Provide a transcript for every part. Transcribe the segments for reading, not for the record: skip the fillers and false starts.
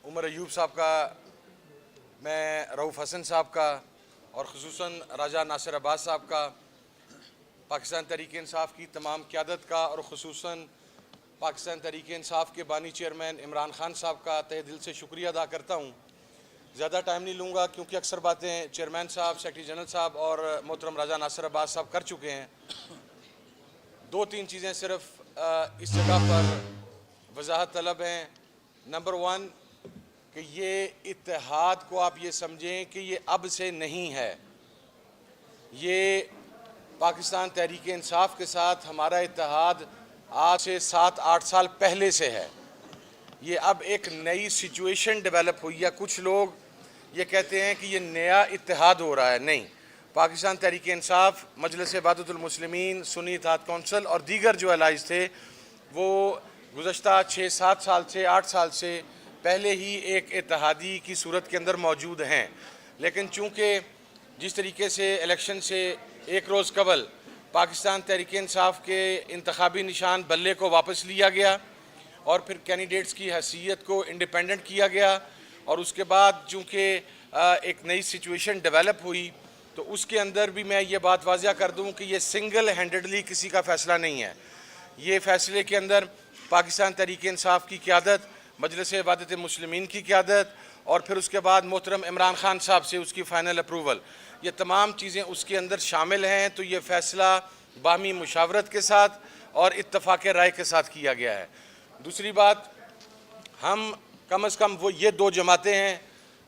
उमर अयूब साहब का, मैं रऊफ़ हसन साहब का और ख़ुसूसन राजा नासिर अब्बास साहब का, पाकिस्तान तहरीक इंसाफ की तमाम क़यादत का और ख़ुसूसन पाकिस्तान तहरीक इंसाफ के बानी चेयरमैन इमरान खान साहब का तहे दिल से शुक्रिया अदा करता हूँ। ज़्यादा टाइम नहीं लूँगा क्योंकि अक्सर बातें चेयरमैन साहब, सेक्रेटरी जनरल साहब और मोहतरम राजा नासिर अब्बास साहब कर चुके हैं। दो तीन चीज़ें सिर्फ इस जगह पर वजाहत तलब हैं। नंबर वन कि ये इत्तेहाद को आप ये समझें कि ये अब से नहीं है, ये पाकिस्तान तहरीक इंसाफ के साथ हमारा इत्तेहाद आज से 7-8 साल पहले से है। ये अब एक नई सिचुएशन डेवलप हुई है। कुछ लोग ये कहते हैं कि ये नया इत्तेहाद हो रहा है, नहीं। पाकिस्तान तहरीक इंसाफ, मजलिस वहदतुल मुस्लिमीन, सुन्नी इत्तेहाद कौंसिल और दीगर जो अलाइज थे वो गुज़श्ता 6-7 साल से 8 साल से पहले ही एक इत्तेहादी की सूरत के अंदर मौजूद हैं। लेकिन चूँकि जिस तरीके से इलेक्शन से एक रोज़ कबल पाकिस्तान तहरीक इंसाफ के इंतखाबी निशान बल्ले को वापस लिया गया और फिर कैंडिडेट्स की हैसियत को इंडिपेंडेंट किया गया और उसके बाद चूँकि एक नई सिचुएशन डेवलप हुई तो उसके अंदर भी मैं ये बात वाज़िया कर दूँ कि ये सिंगल हैंडेडली किसी का फ़ैसला नहीं है। ये फ़ैसले के अंदर पाकिस्तान तहरीक इंसाफ की क़यादत, मजलिस वहदत मुस्लिमीन की क़यादत और फिर उसके बाद मोहतरम इमरान खान साहब से उसकी फ़ाइनल अप्रूवल, ये तमाम चीज़ें उसके अंदर शामिल हैं। तो ये फ़ैसला बाहमी मुशावरत के साथ और इत्तफ़ाक़ राय के साथ किया गया है। दूसरी बात, हम कम अज़ कम वो ये दो जमातें हैं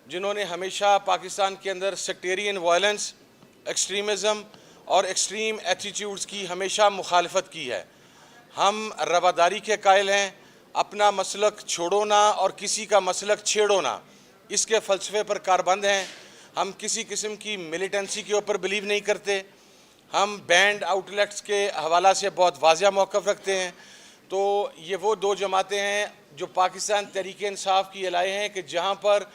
जिन्होंने हमेशा पाकिस्तान के अंदर सेक्टेरियन वायलेंस, एक्सट्रीमिज़म और एक्सट्रीम एटीट्यूड्स की हमेशा मुखालफत की है। हम रवादारी के कायल हैं, अपना मसलक छोड़ो ना और किसी का मसलक छेड़ो ना, इसके फ़लसफ़े पर कारबंद हैं। हम किसी किस्म की मिलिटेंसी के ऊपर बिलीव नहीं करते। हम बैंड आउटलेट्स के हवाला से बहुत वाज़िया मौक़िफ़ रखते हैं। तो ये वो दो जमातें हैं जो पाकिस्तान तहरीक इंसाफ की अलाए हैं कि जहाँ पर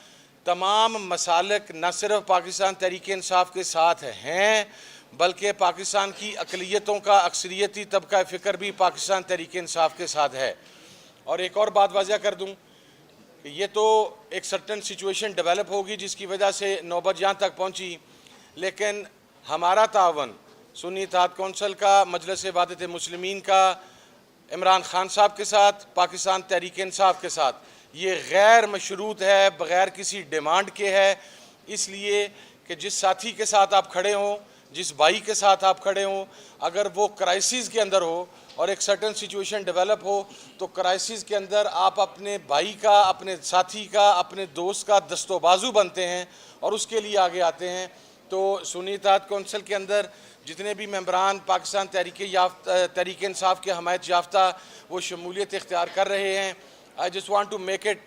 तमाम मसालक न सिर्फ पाकिस्तान तहरीक इंसाफ के साथ हैं बल्कि पाकिस्तान की अक़लियतों का अक्सरियती तबका फ़िक्र भी पाकिस्तान तहरीक इंसाफ के साथ है। और एक और बात वाज़िया कर दूँ, ये तो एक सर्टन सिचुएशन डेवलप होगी जिसकी वजह से नौबत यहाँ तक पहुँची, लेकिन हमारा तावन सुन्नी इत्तेहाद कौंसिल का, मजलिस वहदत मुस्लिमीन का, इमरान खान साहब के साथ, पाकिस्तान तहरीक इंसाफ के साथ, ये गैर मशरूत है, बग़ैर किसी डिमांड के है। इसलिए कि जिस साथी के साथ आप खड़े हों, जिस भाई के साथ आप खड़े हों, अगर वो क्राइसिस के अंदर हो और एक सर्टन सिचुएशन डेवलप हो तो क्राइसिस के अंदर आप अपने भाई का, अपने साथी का, अपने दोस्त का दस्तोबाजू बनते हैं और उसके लिए आगे आते हैं। तो सुन्नी इत्तेहाद कौंसिल के अंदर जितने भी मेंबरान पाकिस्तान तहरीक इंसाफ के हमायत याफ्ता वो शमूलियत इख्तियार कर रहे हैं। I just want to make it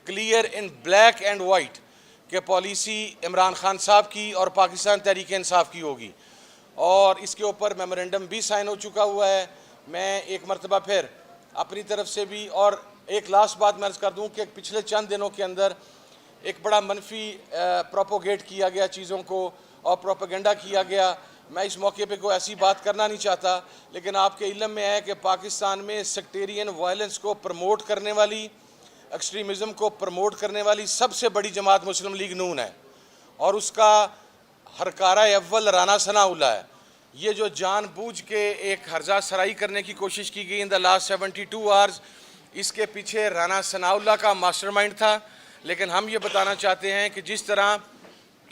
clear in black and white कि पॉलिसी इमरान खान साहब की और पाकिस्तान तहरीक इंसाफ की होगी और इसके ऊपर मेमोरेंडम भी साइन हो चुका हुआ है। मैं एक मरतबा फिर अपनी तरफ से भी, और एक लास्ट बात मैं अर्ज़ कर दूं कि पिछले चंद दिनों के अंदर एक बड़ा मनफी प्रोपोगेट किया गया चीज़ों को और प्रोपेगेंडा किया गया। मैं इस मौके पे कोई ऐसी बात करना नहीं चाहता, लेकिन आपके इल्म में है कि पाकिस्तान में सेक्टेरियन वायलेंस को प्रमोट करने वाली, एक्सट्रीमिज़म को प्रमोट करने वाली सबसे बड़ी जमात मुस्लिम लीग नून है और उसका हरकारा अव्वल राना सनाउल्लाह है। ये जो जानबूझ के एक हर्जा सराई करने की कोशिश की गई इन द लास्ट 72 आवर्स, इसके पीछे राना सनाउल्लाह का मास्टरमाइंड था। लेकिन हम ये बताना चाहते हैं कि जिस तरह,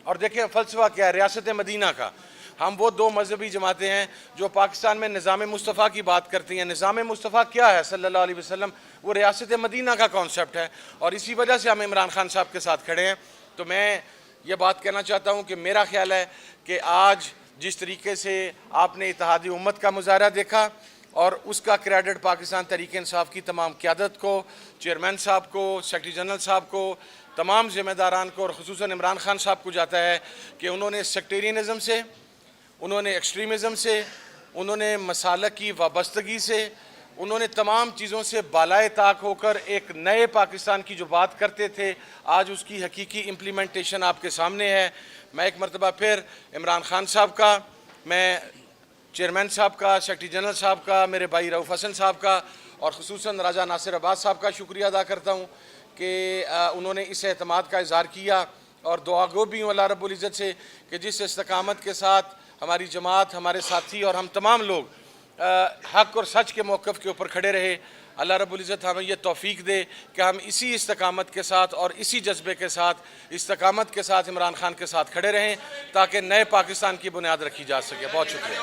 और देखें फ़लसफ़ा क्या है रियासत मदीना का, हम वो दो मजहबी जमातें हैं जो पाकिस्तान में निज़ाम मुस्तफ़ा की बात करती हैं। निज़ाम मुस्तफ़ा क्या है सल्लल्लाहु अलैहि वसल्लम, वो रियासत मदीना का कॉन्सेप्ट है और इसी वजह से हम इमरान खान साहब के साथ खड़े हैं। तो मैं ये बात कहना चाहता हूँ कि मेरा ख्याल है कि आज जिस तरीके से आपने इत्तेहादी उम्मत का मुजाहरा देखा और उसका क्रेडिट पाकिस्तान तहरीक इंसाफ की तमाम क़यादत को, चेयरमैन साहब को, सेक्रेटरी जनरल साहब को, तमाम ज़िम्मेदारान को और ख़ुसूसन इमरान खान साहब को जाता है कि उन्होंने सेक्टेरियनिज़म से, उन्होंने एक्सट्रीमिज़म से, उन्होंने मसालक की वाबस्तगी से, उन्होंने तमाम चीज़ों से बालाए ताक होकर एक नए पाकिस्तान की जो बात करते थे आज उसकी हकीकी इम्प्लीमेंटेशन आपके सामने है। मैं एक मरतबा फिर इमरान खान साहब का, मैं चेयरमैन साहब का, सेक्रेटरी जनरल साहब का, मेरे भाई रऊफ़ हसन साहब का और ख़ुसूसन राजा नासिर अब्बास साहब का शुक्रिया अदा करता हूँ कि उन्होंने इस एतमाद का इज़हार किया और दुआगो भी हूँ अल्लाह रब्बुल इज़्ज़त से कि जिस इस्तकामत के साथ हमारी जमात, हमारे साथी और हम तमाम लोग हक़ और सच के मौक़िफ़ के ऊपर खड़े रहे, अल्लाह रब्बुल इज़्ज़त हमें यह तौफ़ीक दे कि हम इसी इस्तकामत के साथ और इसी जज्बे के साथ, इस्तकामत के साथ इमरान खान के साथ खड़े रहें ताकि नए पाकिस्तान की बुनियाद रखी जा सके। बहुत शुक्रिया।